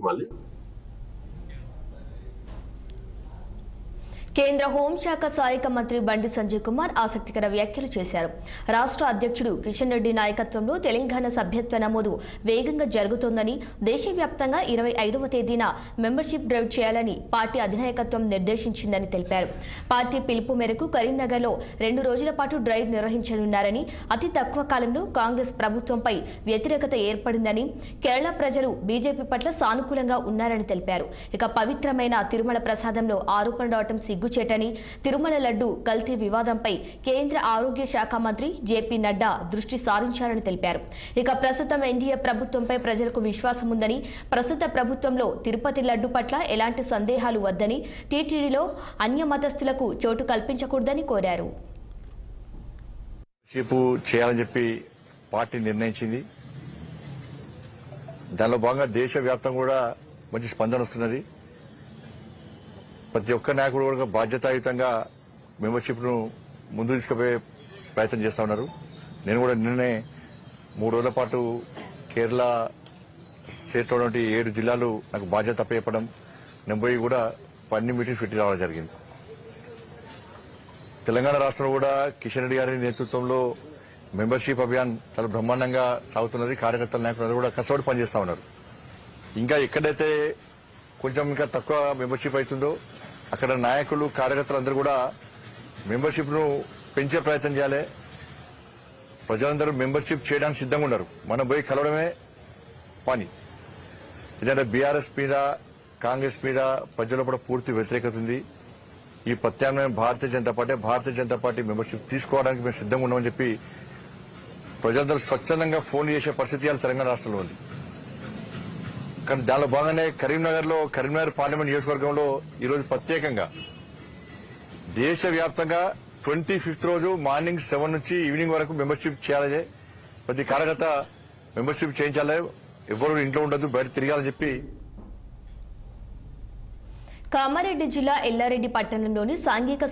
మళ్ళీ కేంద్ర హోంశాఖ సహాయక మంత్రి బండి సంజయ్ కుమార్ ఆసక్తికర వ్యాఖ్యలు చేశారు. రాష్ట్ర అధ్యక్షుడు కిషన్ రెడ్డి నాయకత్వంలో తెలంగాణ సభ్యత్వ నమోదు వేగంగా జరుగుతోందని, దేశవ్యాప్తంగా 25వ తేదీన మెంబర్షిప్ డ్రైవ్ చేయాలని పార్టీ అధినాయకత్వం నిర్దేశించిందని తెలిపారు. పార్టీ పిలుపు మేరకు కరీంనగర్లో 2 రోజుల పాటు డ్రైవ్ నిర్వహించనున్నారని, అతి తక్కువ కాలంలో కాంగ్రెస్ ప్రభుత్వంపై వ్యతిరేకత ఏర్పడిందని, కేరళ ప్రజలు బీజేపీ పట్ల సానుకూలంగా ఉన్నారని తెలిపారు. ఇక పవిత్రమైన తిరుమల ప్రసాదంలో ఆరోపణలు రావటం సిగ్గుచేటని, తిరుమల లడ్డు కల్తీ వివాదంపై కేంద్ర ఆరోగ్య శాఖ మంత్రి జేపీ నడ్డా దృష్టి సారించారని తెలిపారు. ఇక ప్రస్తుతం ఎన్డీఏ ప్రభుత్వంపై ప్రజలకు విశ్వాసం ఉందని, ప్రస్తుత ప్రభుత్వంలో తిరుపతి లడ్డు పట్ల ఎలాంటి సందేహాలు వద్దని, టీటీడీలో అన్య మతస్థులకు చోటు కల్పించకూడదని కోరారు. చేయాలని చెప్పి పార్టీ నిర్ణయించింది. దానిలో భాగంగా దేశవ్యాప్తంగా కూడా మంచి స్పందన వస్తున్నది. ప్రతి ఒక్క నాయకుడు కూడా బాధ్యతాయుతంగా మెంబర్షిప్ ను ముందు తీసుకుపోయే ప్రయత్నం చేస్తా ఉన్నారు. నేను కూడా నిన్ననే 3 రోజుల పాటు కేరళ స్టేట్లో 7 జిల్లాలు నాకు బాధ్యత అప్పచెప్పడం, నేను పోయి కూడా అన్ని మీటింగ్స్ పెట్టి రావడం జరిగింది. తెలంగాణ రాష్ట్రంలో కూడా కిషన్ రెడ్డి గారి నేతృత్వంలో మెంబర్షిప్ అభియాన్ చాలా బ్రహ్మాండంగా సాగుతున్నది. కార్యకర్తల నాయకులు కూడా కష్టపడి పనిచేస్తా ఉన్నారు. ఇంకా ఎక్కడైతే కొంచెం ఇంకా తక్కువ మెంబర్షిప్ అవుతుందో అక్కడ నాయకులు కార్యకర్తలు అందరూ కూడా మెంబర్షిప్ ను పెంచే ప్రయత్నం చేయాలి. ప్రజలందరూ మెంబర్షిప్ చేయడానికి సిద్ధంగా ఉన్నారు. మనం పోయి కలవడమే పని. ఎందుకంటే బీఆర్ఎస్ మీద, కాంగ్రెస్ మీద ప్రజల్లో కూడా పూర్తి వ్యతిరేకత ఉంది. ఈ ప్రత్యామ్నాయం భారతీయ జనతా పార్టీ మెంబర్షిప్ తీసుకోవడానికి మేము సిద్ధంగా ఉన్నామని చెప్పి ప్రజలందరూ స్వచ్ఛందంగా ఫోన్ చేసే పరిస్థితి తెలంగాణ రాష్ట్రంలో ఉంది. కానీ దానిలో భాగంగానే కరీంనగర్ పార్లమెంట్ నియోజకవర్గంలో ఈరోజు ప్రత్యేకంగా దేశవ్యాప్తంగా 25th రోజు మార్నింగ్ 7 నుంచి ఈవినింగ్ వరకు మెంబర్షిప్ చేయాలని, ప్రతి కార్యకర్త మెంబర్షిప్ చేయించాలి, ఎవరు ఇంట్లో ఉండదు, బయట తిరగాలని చెప్పి. కామారెడ్డి జిల్లా ఎల్లారెడ్డి పట్టణంలోని సాంఘిక